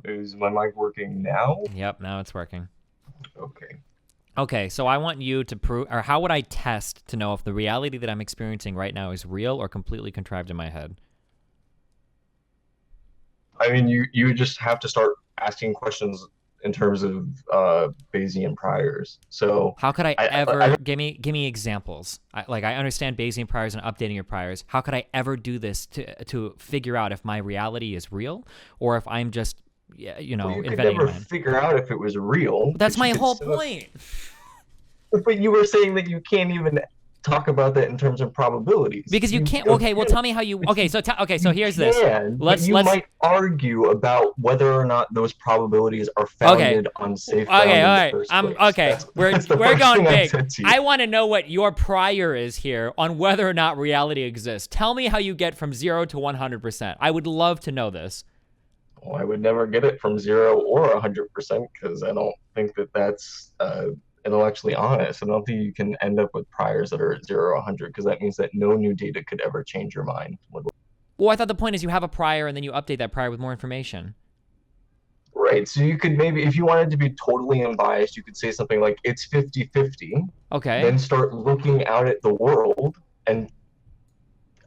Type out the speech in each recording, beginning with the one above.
Is my mic working now? Yep, now it's working. Okay. Okay, so I want you to prove, or how would I test to know if the reality that I'm experiencing right now is real or completely contrived in my head? I mean, you just have to start asking questions in terms of Bayesian priors. So How could I I ever don't give me examples? I understand Bayesian priors and updating your priors. How could I ever do this to figure out if my reality is real or if I'm just yeah, well, you could inventing in never my head? figure out if it was real, That's but you my could whole still. point. But you were saying that you can't even talk about that in terms of probabilities. Because you You can't. Okay, well, appear, tell me how you. but Okay, so you here's this. can, but Let's you let's. might argue about whether or not those probabilities are Okay, founded on safe okay, ground all in the right. first I'm place. okay. We're That's the we're first going thing I big. said to you. I want to know what your prior is here on whether or not reality exists. Tell me how you get from 0 to 100%. I would love to know this. Well, I would never get it from 0 or 100% because I don't think that that's intellectually honest. I don't think you can end up with priors that are at 0 or 100 because that means that no new data could ever change your mind. Well, I thought the point is you have a prior and then you update that prior with more information. Right. So you could maybe, if you wanted to be totally unbiased, you could say something like it's 50-50, Okay. then start looking out at the world and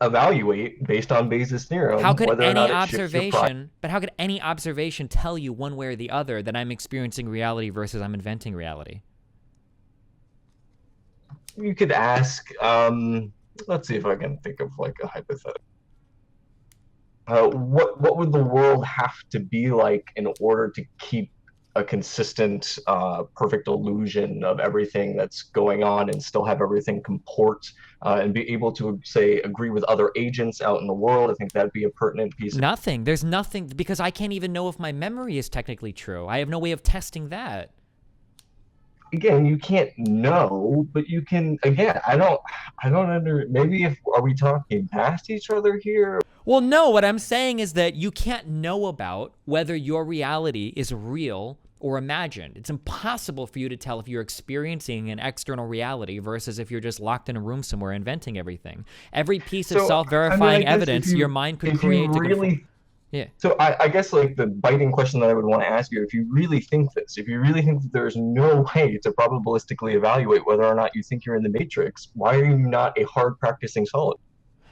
evaluate based on Bayes' How theorem could whether or any not it shifts your prior. observation, but how could any observation tell you one way or the other that I'm experiencing reality versus I'm inventing reality? You could ask, let's see if I can think of like a hypothetical. What would the world have to be like in order to keep a consistent, perfect illusion of everything that's going on and still have everything comport and be able to say agree with other agents out in the world? I think that'd be a pertinent piece of. Nothing. There's nothing because I can't even know if my memory is technically true. I have no way of testing that. Again, you can't know, but you can. Again, I don't under. Maybe if are we talking past each other here? Well, no, what I'm saying is that you can't know about whether your reality is real or imagined. It's impossible for you to tell if you're experiencing an external reality versus if you're just locked in a room somewhere inventing everything. Every piece of So I mean, I self-verifying guess evidence your mind could if you create to conform. really Yeah. So I guess like the biting question that I would want to ask you, if you really think this, if you really think that there's no way to probabilistically evaluate whether or not you think you're in the matrix, why are you not a hard practicing solid?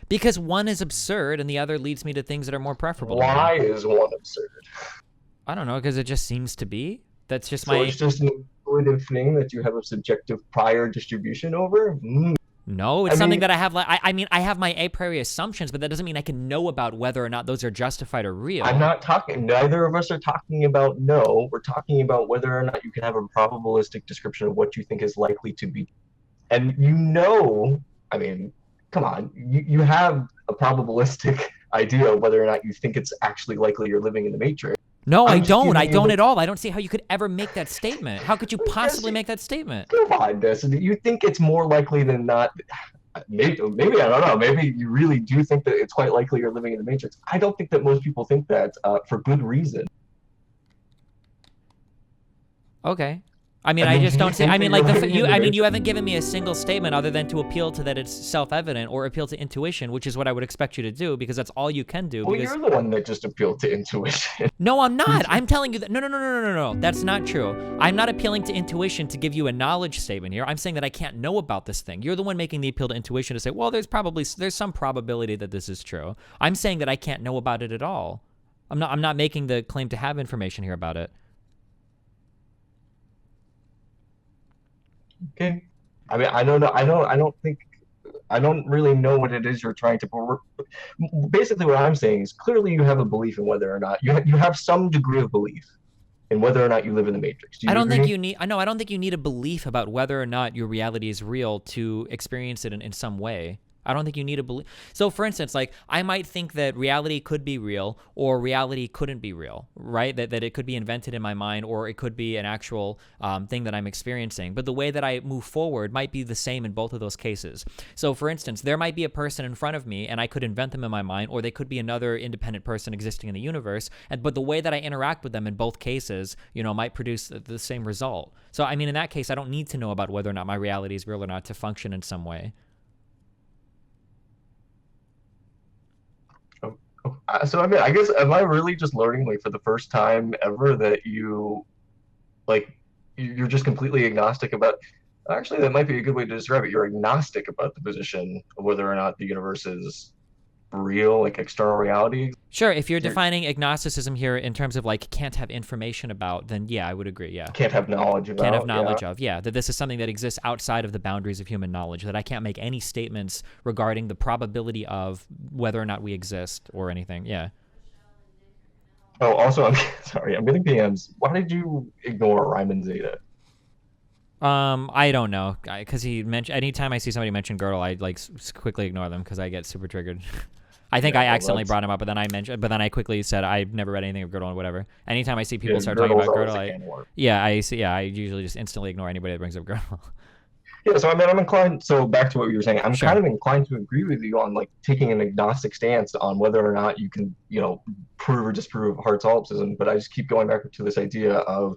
Because one is absurd and the other leads me to things that are more preferable to me. Why is one absurd? I don't know, because it just seems to be. That's just So it's my just an intuitive thing that you have a subjective prior distribution over? No, I it's something mean, that I have. Like, I mean, I have my a priori assumptions, but that doesn't mean I can know about whether or not those are justified or I'm real. not talking, neither of us are talking about no. We're talking about whether or not you can have a probabilistic description of what you think is likely to be. And I mean, come on, you have a probabilistic idea of whether or not you think it's actually likely you're living in the matrix. No, I I'm just don't. I giving you don't the. at all. I don't see how you could ever make that statement. How could you Yes, possibly make that statement? come on, Destiny. You think it's more likely than not. Maybe I don't know. Maybe you really do think that it's quite likely you're living in the matrix. I don't think that most people think that for good reason. Okay. I mean, I I mean, just do you don't see. think I that mean, you're like living in you. the I mean, you matrix? haven't given me a single statement other than to appeal to that it's self-evident or appeal to intuition, which is what I would expect you to do because that's all you can do. Well, Because you're the one that just appealed to intuition. no, I'm not. I'm telling you that no, no, no, no, no, no, no. That's not true. I'm not appealing to intuition to give you a knowledge statement here. I'm saying that I can't know about this thing. You're the one making the appeal to intuition to say, well, there's some probability that this is true. I'm saying that I can't know about it at all. I'm not making the claim to have information here about it. Okay. I mean, I don't know. I don't think. I don't really know what it is you're trying to. Basically, what I'm saying is clearly you have a belief in whether or not you have some degree of belief in whether or not you live in the matrix. Do I you don't think agree? you need. I know. I don't think you need a belief about whether or not your reality is real to experience it in some way. I don't think you need a belief. So, for instance, like I might think that reality could be real or reality couldn't be real, right? That it could be invented in my mind or it could be an actual thing that I'm experiencing. But the way that I move forward might be the same in both of those cases. So, for instance, there might be a person in front of me and I could invent them in my mind, or they could be another independent person existing in the universe. But the way that I interact with them in both cases, might produce the same result. So, I mean, in that case, I don't need to know about whether or not my reality is real or not to function in some way. So I mean, I guess am I really just learning like for the first time ever that like you're just completely agnostic about. Actually, that might be a good way to describe it. You're agnostic about the position of whether or not the universe is real, like external reality. Sure, if you're You defining agnosticism here in terms of like can't have information about, then yeah, I would agree. Yeah. can't have knowledge Can't have about. Yeah. knowledge of. Yeah, that this is something that exists outside of the boundaries of human knowledge, that I can't make any statements regarding the probability of whether or not we exist or anything. Yeah. Oh, also, I'm sorry. I'm getting PMs. Why did you ignore Ryman Zeta? I don't know, because he mentioned anytime I see somebody mention Girdle, I like quickly ignore them because I get super triggered. I think Yeah, I well, accidentally that's brought him up, but then I quickly said I've never read anything of Girdle or whatever. Anytime I see people yeah. start talking Girdle's about always Girdle, a can of worms. yeah, I usually just instantly ignore anybody that brings up Girdle. Yeah, so I mean, I'm inclined. So back to what you were saying, I'm kind Sure. of inclined to agree with you on like taking an agnostic stance on whether or not you can, prove or disprove hard solipsism. But I just keep going back to this idea of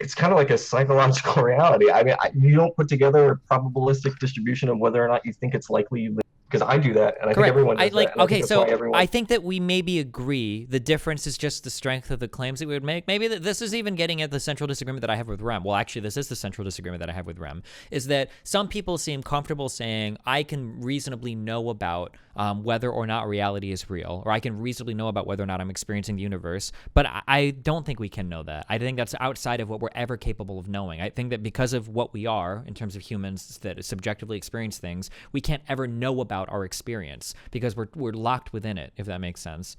it's kind of like a psychological reality. I mean, you don't put together a probabilistic distribution of whether or not you think it's likely because I do that, and I think Correct. everyone I does that, like and I think okay, that's why so everyone. I think that we maybe agree. The difference is just the strength of the claims that we would make. Maybe that this is even getting at the central disagreement that I have with Rem. Well, actually, this is the central disagreement that I have with Rem. Is that some people seem comfortable saying I can reasonably know about whether or not reality is real, or I can reasonably know about whether or not I'm experiencing the universe. But I don't think we can know that. I think that's outside of what we're ever capable of knowing. I think that because of what we are in terms of humans that subjectively experience things, we can't ever know about our experience because we're locked within it, if that makes sense.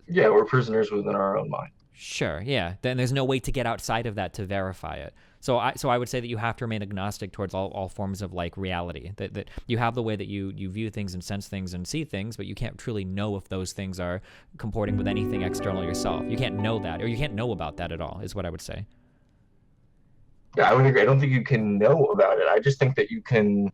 Yeah, we're prisoners within our own mind. Sure, yeah. Then there's no way to get outside of that to verify it. So I would say that you have to remain agnostic towards all forms of like reality. That you have the way that you view things and sense things and see things, but you can't truly know if those things are comporting with anything external yourself. You can't know that, or you can't know about that at all, is what I would say. Yeah, I would agree. I don't think you can know about it. I just think that you can.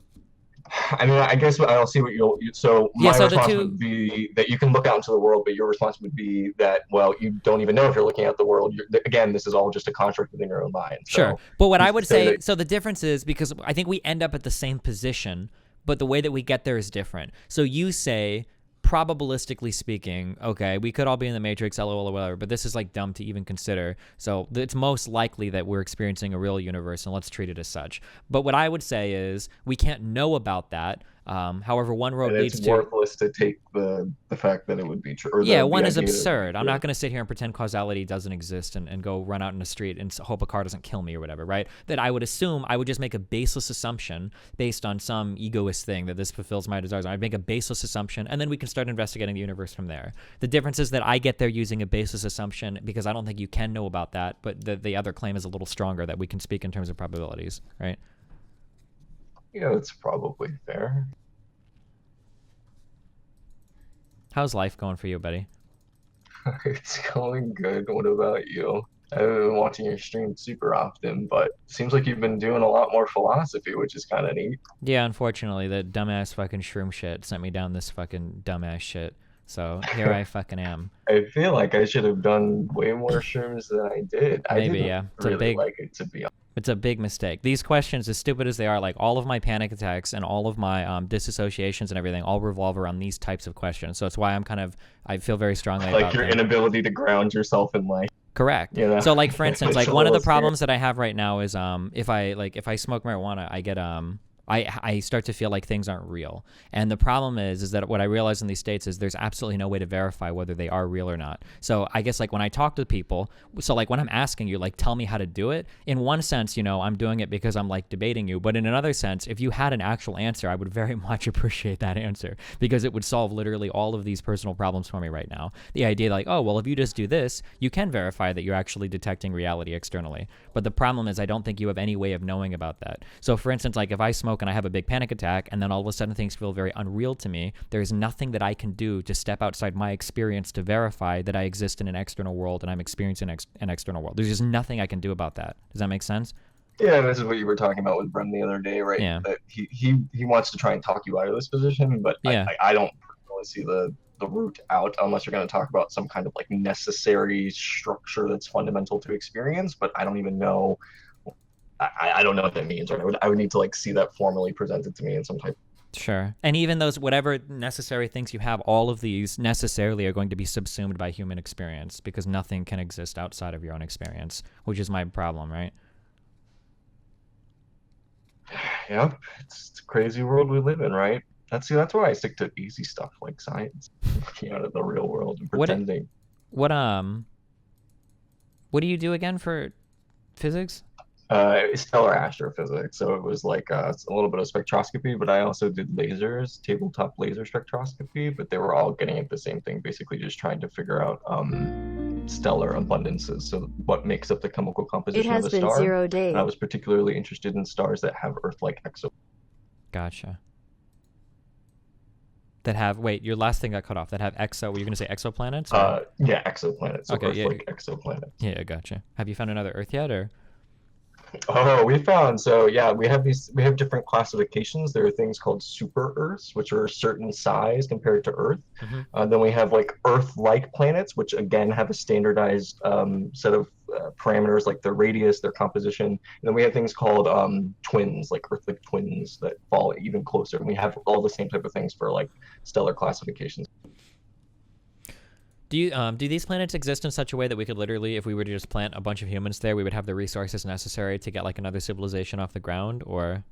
I mean, I guess I'll see what you'll. So Yeah, my so the response two would be that you can look out into the world, but your response would be that, well, you don't even know if you're looking at the world. Again, this is all just a construct within your own mind. Sure. So But what I who's to would say say, that? so the difference is because I think we end up at the same position, but the way that we get there is different. So you say, probabilistically speaking, okay, we could all be in the Matrix, lol, or whatever, but this is like dumb to even consider. So it's most likely that we're experiencing a real universe, and let's treat it as such. But what I would say is we can't know about that. However, one road And it's leads to worthless to take the fact that it would be true, or yeah, the one is idea that it would be absurd. I'm true. not going to sit here and pretend causality doesn't exist and go run out in the street and hope a car doesn't kill me or whatever, right? That I would assume I would just make a baseless assumption based on some egoist thing that this fulfills my desires. I'd make a baseless assumption, and then we can start investigating the universe from there. The difference is that I get there using a baseless assumption because I don't think you can know about that, but the other claim is a little stronger that we can speak in terms of probabilities, right? Yeah, that's probably fair. How's life going for you, buddy? It's going good. What about you? I've been watching your stream super often, but it seems like you've been doing a lot more philosophy, which is kind of neat. Yeah, unfortunately, the dumbass fucking shroom shit sent me down this fucking dumbass shit. So here I fucking am. I feel like I should have done way more shrooms than I did. I Maybe, didn't yeah. really like it, to be honest. It's a big mistake. These questions, as stupid as they are, like all of my panic attacks and all of my disassociations and everything, all revolve around these types of questions. So it's why I feel very strongly Like about your them. inability to ground yourself in life, Correct. you know? So like for instance, It's like a one of little the scary. problems that I have right now is if I smoke marijuana, I get I start to feel like things aren't real. And the problem is that what I realize in these states is there's absolutely no way to verify whether they are real or not. So I guess like when I talk to people, so like when I'm asking you, like, tell me how to do it, in one sense, you know, I'm doing it because I'm like debating you. But in another sense, if you had an actual answer, I would very much appreciate that answer because it would solve literally all of these personal problems for me right now. The idea like, oh, well, if you just do this, you can verify that you're actually detecting reality externally. But the problem is I don't think you have any way of knowing about that. So for instance, like if I smoke and I have a big panic attack and then all of a sudden things feel very unreal to me, there's nothing that I can do to step outside my experience to verify that I exist in an external world and I'm experiencing an external world. There's just nothing I can do about that. Does that make sense? Yeah, this is what you were talking about with Brem the other day, right? Yeah. That he wants to try and talk you out of this position, but Yeah. I don't personally see the route out unless you're going to talk about some kind of like necessary structure that's fundamental to experience. But I don't even know. I don't know what that means. Right? I would need to like see that formally presented to me in some type. Sure. And even those, whatever necessary things you have, all of these necessarily are going to be subsumed by human experience because nothing can exist outside of your own experience, which is my problem, right? Yep, it's a crazy world we live in, right? That's why I stick to easy stuff like science, looking out at the real world and What, pretending. what, um, what do you do again for physics? Stellar astrophysics. So it was like a little bit of spectroscopy, but I also did lasers, tabletop laser spectroscopy. But they were all getting at the same thing, basically just trying to figure out stellar abundances. So what makes up the chemical It composition of has a been star? 0 days. And I was particularly interested in stars that have Earth-like exoplanets. Gotcha. That have, wait, your last thing got cut off. That have were you going to say exoplanets? Or? Yeah, exoplanets. So Okay, yeah. Earth-like exoplanets. Yeah, gotcha. Have you found another Earth yet, or? Oh, we found so yeah, we have different classifications. There are things called super Earths, which are a certain size compared to Earth. Mm-hmm. Then we have like Earth-like planets, which again have a standardized set of parameters like their radius, their composition. And then we have things called twins, like Earth-like twins that fall even closer. And we have all the same type of things for like stellar classifications. Do these planets exist in such a way that we could literally, if we were to just plant a bunch of humans there, we would have the resources necessary to get like another civilization off the ground, or?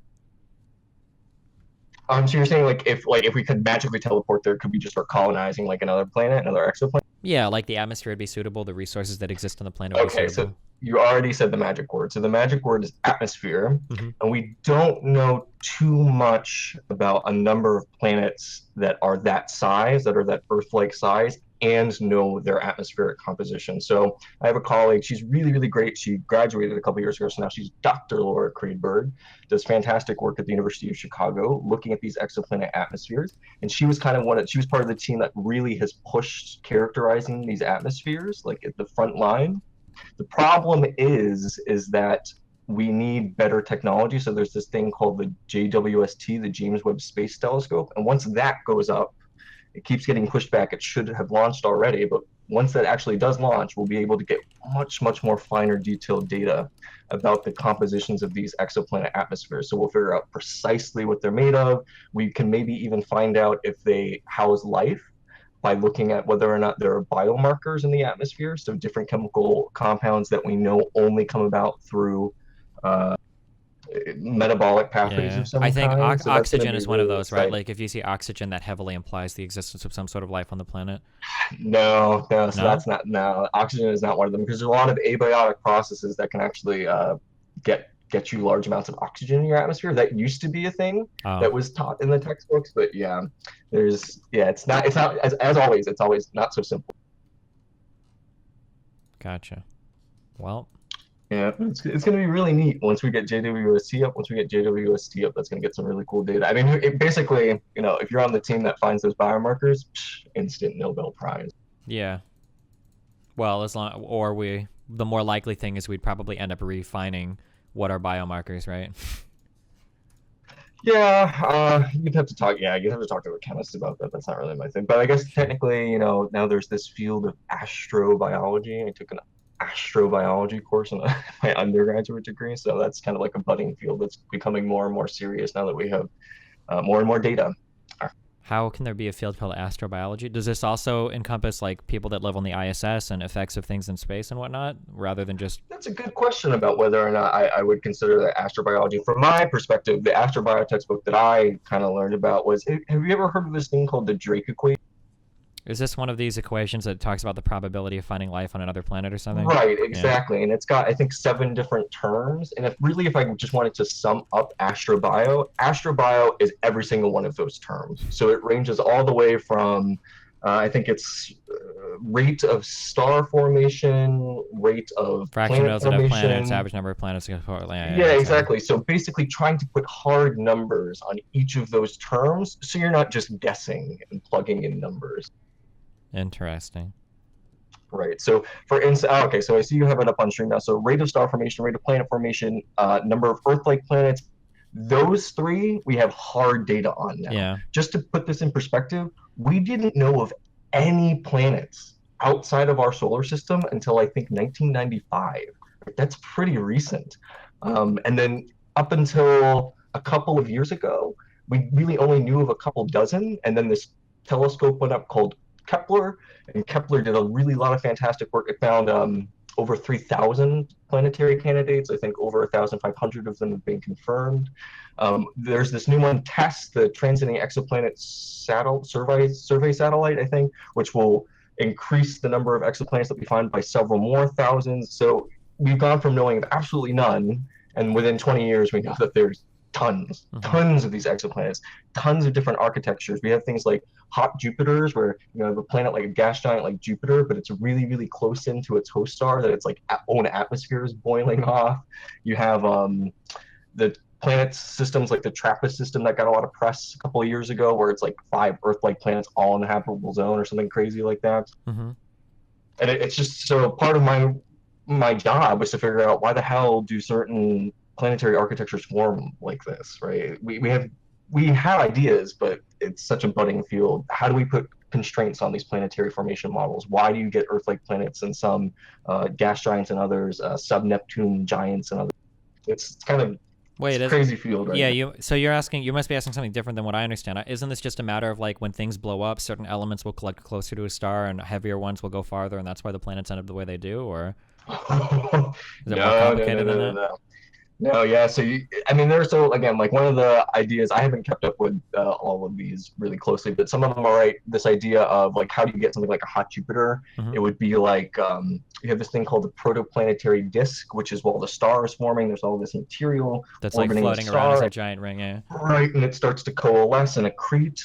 So you're saying like if we could magically teleport there, could we just start colonizing like another planet, another exoplanet? Yeah, like the atmosphere would be suitable, the resources that exist on the planet would be Okay, so suitable. you already said the magic word. So the magic word is atmosphere, Mm-hmm. and we don't know too much about a number of planets that are that size, that are that Earth-like size, and know their atmospheric composition. So I have a colleague, she's really, really great. She graduated a couple years ago, so now she's Dr. Laura Creedberg, does fantastic work at the University of Chicago, looking at these exoplanet atmospheres. And she was kind of she was part of the team that really has pushed characterizing these atmospheres, like at the front line. The problem is that we need better technology. So there's this thing called the JWST, the James Webb Space Telescope, and once that goes up, it keeps getting pushed back. It should have launched already, but once that actually does launch, we'll be able to get much, much more finer detailed data about the compositions of these exoplanet atmospheres. So we'll figure out precisely what they're made of. We can maybe even find out if they house life by looking at whether or not there are biomarkers in the atmosphere, so different chemical compounds that we know only come about through uh, metabolic pathways Yeah, of some I think kind. So that's going to oxygen be is one of really those, right? exciting. Like if you see oxygen, that heavily implies the existence of some sort of life on the planet. No, no, so No? that's not, no, oxygen is not one of them because there's a lot of abiotic processes that can actually get you large amounts of oxygen in your atmosphere. That used to be a thing Oh, that was taught in the textbooks, but yeah, as always, it's always not so simple. gotcha. Well, Yeah, it's going to be really neat once we get JWST up. Once we get JWST up, that's going to get some really cool data. I mean, basically, if you're on the team that finds those biomarkers, instant Nobel Prize. yeah. Well, as long, or the more likely thing is we'd probably end up refining what are biomarkers, right? Yeah, you'd have to talk. Yeah, you'd have to talk to a chemist about that. That's not really my thing. But I guess Sure. technically, now there's this field of astrobiology. I took an astrobiology course in my undergraduate degree, so that's kind of like a budding field that's becoming more and more serious now that we have more and more data. How can there be a field called astrobiology? Does this also encompass like people that live on the ISS and effects of things in space and whatnot, rather than just? That's a good question about whether or not I would consider that astrobiology. From my perspective, the astrobio textbook that I kind of learned about was, have you ever heard of this thing called the Drake equation? Is this one of these equations that talks about the probability of finding life on another planet or something? Right, Yeah. exactly. And it's got, I think, 7 different terms. And if I just wanted to sum up astrobio is every single one of those terms. So it ranges all the way from, I think it's rate of star formation, rate of Fraction of planet those that have planets, formation. average number of planets. Yeah, Yeah, etc. exactly. So basically trying to put hard numbers on each of those terms so you're not just guessing and plugging in numbers. Interesting. Right. So for instance, okay, so I see you have it up on stream now. So rate of star formation, rate of planet formation, number of Earth-like planets, those three we have hard data on now. Yeah. Just to put this in perspective, we didn't know of any planets outside of our solar system until I think 1995. That's pretty recent. And then up until a couple of years ago, we really only knew of a couple dozen, and then this telescope went up called Kepler, and Kepler did a really lot of fantastic work. It found over 3,000 planetary candidates. I think over 1,500 of them have been confirmed. There's this new one, TESS, the Transiting Exoplanet Survey Satellite, I think, which will increase the number of exoplanets that we find by several more thousands. So we've gone from knowing absolutely none, and within 20 years, we know that there's tons, Mm-hmm. tons of these exoplanets, tons of different architectures. We have things like hot Jupiters, where you have a planet like a gas giant like Jupiter, but it's really, really close into its host star that its like own atmosphere is boiling off. You have the planet systems like the TRAPPIST system that got a lot of press a couple of years ago, where it's like 5 Earth-like planets all in the habitable zone or something crazy like that. Mm-hmm. And it's just so part of my job was to figure out why the hell do certain planetary architectures form like this, right? We have ideas, but it's such a budding field. How do we put constraints on these planetary formation models? Why do you get Earth-like planets and some gas giants and others, sub-Neptune giants and others? It's kind of it's Wait, a crazy field right yeah, now. you must be asking something different than what I understand. Isn't this just a matter of like when things blow up, certain elements will collect closer to a star and heavier ones will go farther, and that's why the planets end up the way they do, or is it more No, no, no, complicated than no, no, that? no. No, yeah. So I mean, there's so again, like one of the ideas I haven't kept up with all of these really closely, but some of them are right. This idea of like how do you get something like a hot Jupiter? Mm-hmm. It would be like you have this thing called the protoplanetary disk, which is while the star is forming, there's all this material That's like orbiting the floating around as star, a and, giant ring. Yeah. right, and it starts to coalesce and accrete.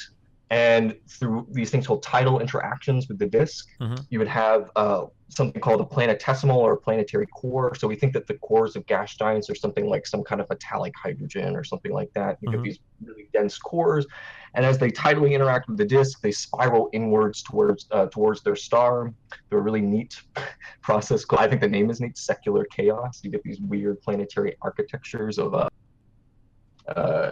And through these things called tidal interactions with the disk, Mm-hmm. you would have something called a planetesimal or planetary core. So we think that the cores of gas giants are something like some kind of metallic hydrogen or something like that. You get Mm-hmm. these really dense cores, and as they tidally interact with the disk, they spiral inwards towards their star. They're a really neat process. I think the name is neat. Secular chaos. You get these weird planetary architectures of uh,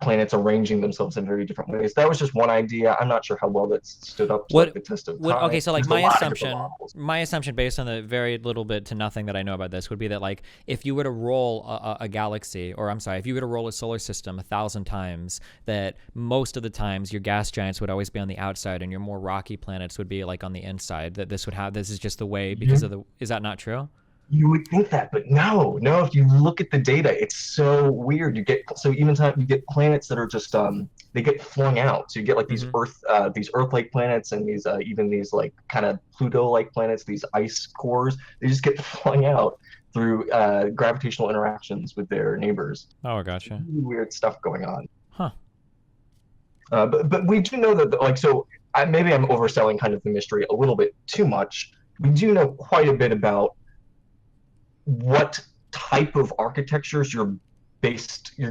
planets arranging themselves in very different ways. That was just one idea. I'm not sure how well that's stood up to like What the test of would time. okay, so like There's a lot of different models. my assumption based on the very little bit to nothing that I know about this would be that like if you were to roll a galaxy, or I'm sorry, if you were to roll a solar system 1,000 times, that most of the times your gas giants would always be on the outside and your more rocky planets would be like on the inside. That this is just the way because of the is that not true? You would think that, but no, no. If you look at the data, it's so weird. You get so even time you get planets that are just they get flung out. So you get like Mm-hmm. these Earth-like planets and these even these like kind of Pluto-like planets, these ice cores. They just get flung out through gravitational interactions with their neighbors. Oh, gotcha. Really weird stuff going on. Huh. But we do know that like so maybe I'm overselling kind of the mystery a little bit too much. We do know quite a bit about what type of architectures you're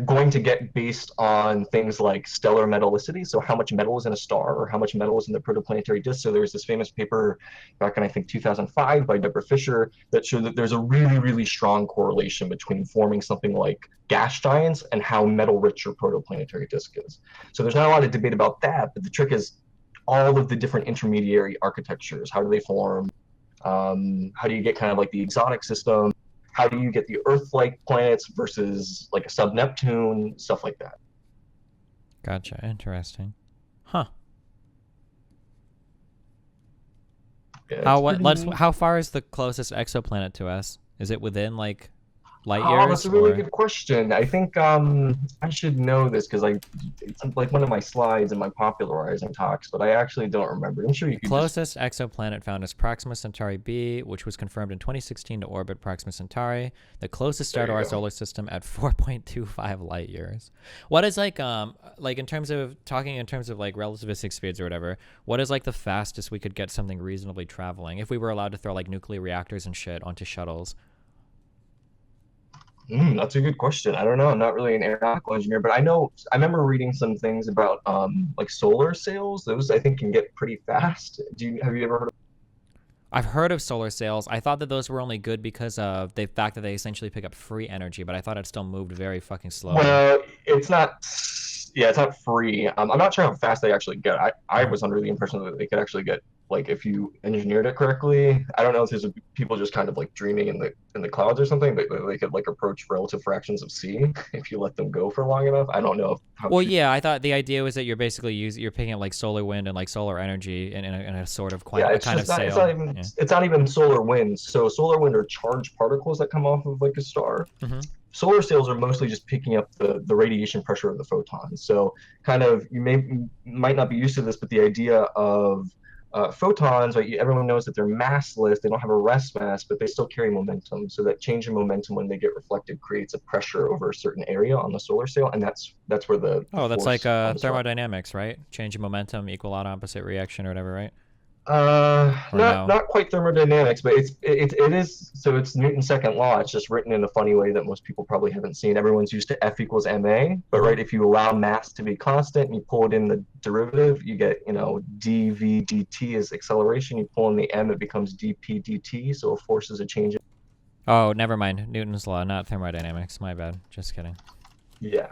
going to get based on things like stellar metallicity. So how much metal is in a star or how much metal is in the protoplanetary disk. So there's this famous paper back in I think 2005 by Deborah Fisher that showed that there's a really, really strong correlation between forming something like gas giants and how metal rich your protoplanetary disk is. So there's not a lot of debate about that, but the trick is all of the different intermediary architectures. How do they form? How do you get kind of like the exotic system? How do you get the Earth-like planets versus like a sub-Neptune, stuff like that. Gotcha. Interesting. Huh. Yeah, it's pretty. How far is the closest exoplanet to us? Is it within like light Oh, that's years a really or good question. I think I should know this because it's like one of my slides in my popularizing talks, but I actually don't remember. I'm sure you could just. closest exoplanet found is Proxima Centauri b, which was confirmed in 2016 to orbit Proxima Centauri, the closest star There to you our go. solar system at 4.25 light years. What is like in terms of talking in terms of like relativistic speeds or whatever, what is like the fastest we could get something reasonably traveling if we were allowed to throw like nuclear reactors and shit onto shuttles? That's a good question. I don't know. I'm not really an aeronautical engineer, but I remember reading some things about like solar sails. Those I think can get pretty fast. Have you ever heard of? I've heard of solar sails. I thought that those were only good because of the fact that they essentially pick up free energy, but I thought it still moved very fucking slowly. Well, it's not. Yeah, it's not free. I'm not sure how fast they actually get. I Uh-huh. was under the impression that they could actually get like if you engineered it correctly. I don't know if there's people just kind of like dreaming in the clouds or something, but they could like approach relative fractions of c if you let them go for long enough. I don't know how Well, true. yeah, I thought the idea was that you're basically you're picking up like solar wind and like solar energy in a sort of Yeah, a it's kind of just not. It's not sail. even. Yeah. It's not even solar wind. So solar wind are charged particles that come off of like a star. Mm-hmm. Solar sails are mostly just picking up the radiation pressure of the photons. So kind of might not be used to this, but the idea of photons, right? Everyone knows that they're massless. They don't have a rest mass, but they still carry momentum. So that change in momentum when they get reflected creates a pressure over a certain area on the solar sail, and that's where the Oh, that's like force comes from. thermodynamics, right? Change of momentum equal out opposite reaction or whatever, right? Or Not no? not quite thermodynamics, but it is. So it's Newton's second law. It's just written in a funny way that most people probably haven't seen. Everyone's used to F equals ma, but Mm-hmm. right, if you allow mass to be constant and you pull it in the derivative, you get dv dt is acceleration. You pull in the m, it becomes dp dt. So it forces a change. Oh, never mind. Newton's law, not thermodynamics. My bad. Just kidding. Yeah.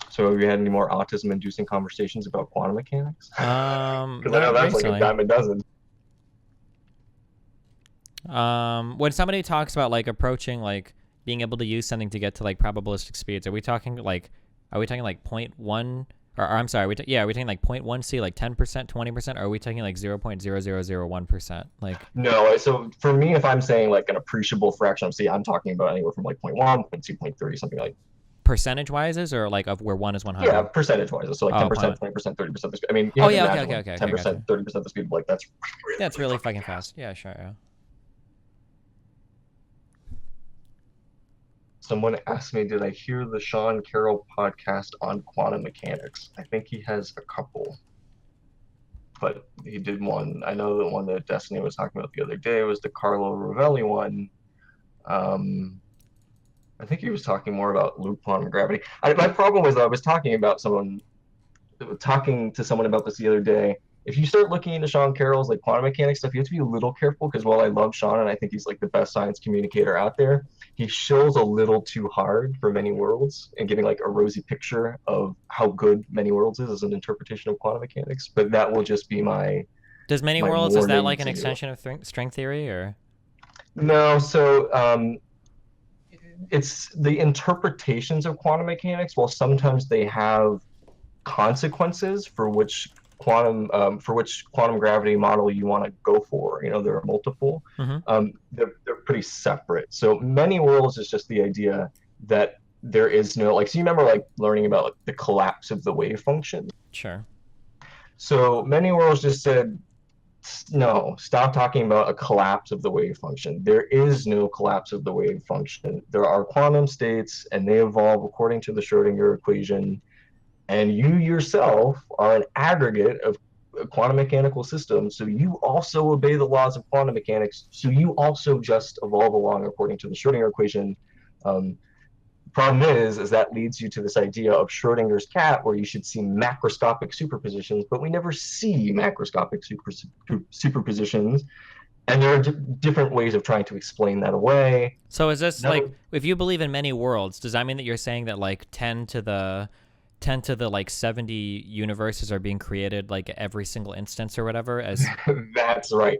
So have you had any more autism-inducing conversations about quantum mechanics? Because I know Not that's like a recently. dime a dozen. When somebody talks about like approaching like being able to use something to get to like probabilistic speeds, are we talking like point 0.1 or I'm sorry, are we talking like 0.1 c like 10%, 20%, or are we talking like 0.0001%? Like No, so for me, if I'm saying like an appreciable fraction of C, I'm talking about anywhere from like 0.1, 0.2, 0.3, something like. percentage wise is or like of where 1 is Yeah, 100? percentage wise. So like Oh, 10%, point. 20%, 30% the speed. I mean, you Oh have to yeah, okay, imagine okay, like okay, okay, 10%, gotcha. 30% the speed. Like that's really, That's really really fucking fucking fast. fast. Yeah, sure. Yeah. Someone asked me, did I hear the Sean Carroll podcast on quantum mechanics? I think he has a couple, but he did one. I know the one that Destiny was talking about the other day was the Carlo Rovelli one. Um, I think he was talking more about loop quantum gravity. My problem was that I was talking to someone about this the other day. If you start looking into Sean Carroll's like quantum mechanics stuff, you have to be a little careful because while I love Sean and I think he's like the best science communicator out there, he shows a little too hard for many worlds and giving like a rosy picture of how good many worlds is as an interpretation of quantum mechanics. But that will just be Does many my worlds is that warning like an to you. extension of string theory or No, so it's the interpretations of quantum mechanics. While sometimes they have consequences for which quantum gravity model you want to go for. There are multiple. mm-hmm. They're pretty separate. So many worlds is just the idea that there is no like. So you remember like learning about like, the collapse of the wave function. Sure. So many worlds just said no, stop talking about a collapse of the wave function. There is no collapse of the wave function. There are quantum states and they evolve according to the Schrodinger equation, and you yourself are an aggregate of quantum mechanical systems. So you also obey the laws of quantum mechanics. So you also just evolve along according to the Schrodinger equation. Um, Problem is that leads you to this idea of Schrodinger's cat, where you should see macroscopic superpositions, but we never see macroscopic superpositions. And there are different ways of trying to explain that away. So is this like Another, if you believe in many worlds, does that mean that you're saying that like 10 to the like 70 universes are being created like every single instance or whatever as that's right.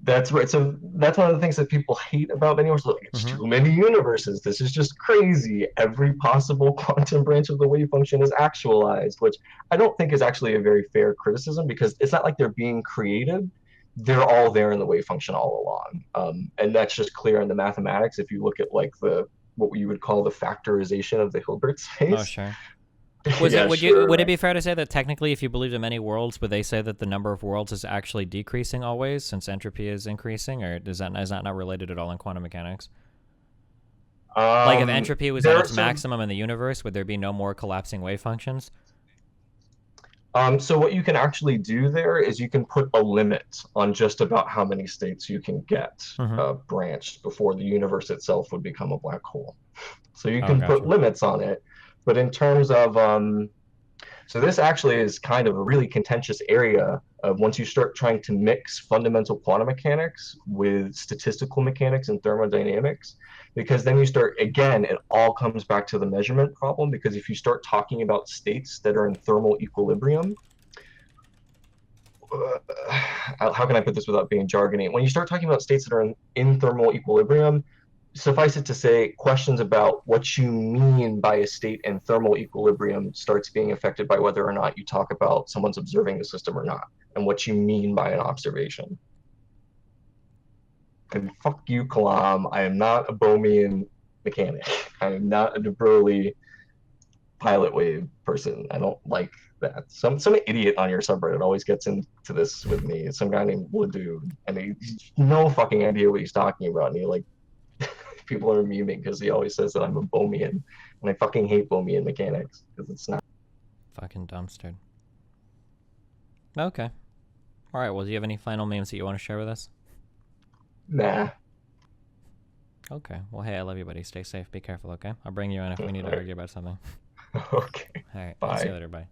That's right. So that's one of the things that people hate about many universes. Like, it's mm-hmm. too many universes. This is just crazy. Every possible quantum branch of the wave function is actualized, which I don't think is actually a very fair criticism because it's not like they're being created. They're all there in the wave function all along, and that's just clear in the mathematics. If you look at like the what you would call the factorization of the Hilbert Oh space. sure. Yeah, sure, Would it right. be fair to say that technically if you believed in many worlds, would they say that the number of worlds is actually decreasing always since entropy is increasing, or is that not related at all in quantum mechanics? Like if entropy was at There, its so maximum in the universe, would there be no more collapsing wave functions? So what you can actually do there is you can put a limit on just about how many states you can get Mm-hmm. branched before the universe itself would become a black hole. So you Oh, can put gotcha. limits on it, but in terms of So this actually is kind of a really contentious area of once you start trying to mix fundamental quantum mechanics with statistical mechanics and thermodynamics, because then you start, again, it all comes back to the measurement problem, because if you start talking about states that are in thermal equilibrium, how can I put this without being jargony? When you start talking about states that are in thermal equilibrium, suffice it to say, questions about what you mean by a state in thermal equilibrium starts being affected by whether or not you talk about someone's observing the system or not, and what you mean by an observation. And fuck you, Kalam. I am not a Bohmian mechanic. I am not a de Broglie pilot wave person. I don't like that. Some idiot on your subreddit always gets into this with me. Some guy named Ledoux, and he's no fucking idea what he's talking about. And he like people are memeing because he always says that I'm a Bohmian, and I fucking hate Bohmian mechanics because it's not. Fucking dumpster. Okay. All right. Well, do you have any final memes that you want to share with us? Nah. Okay. Well, hey, I love you, buddy. Stay safe. Be careful, okay? I'll bring you in if we need to argue about something. Okay. All right. I'll see you Bye. later. Bye.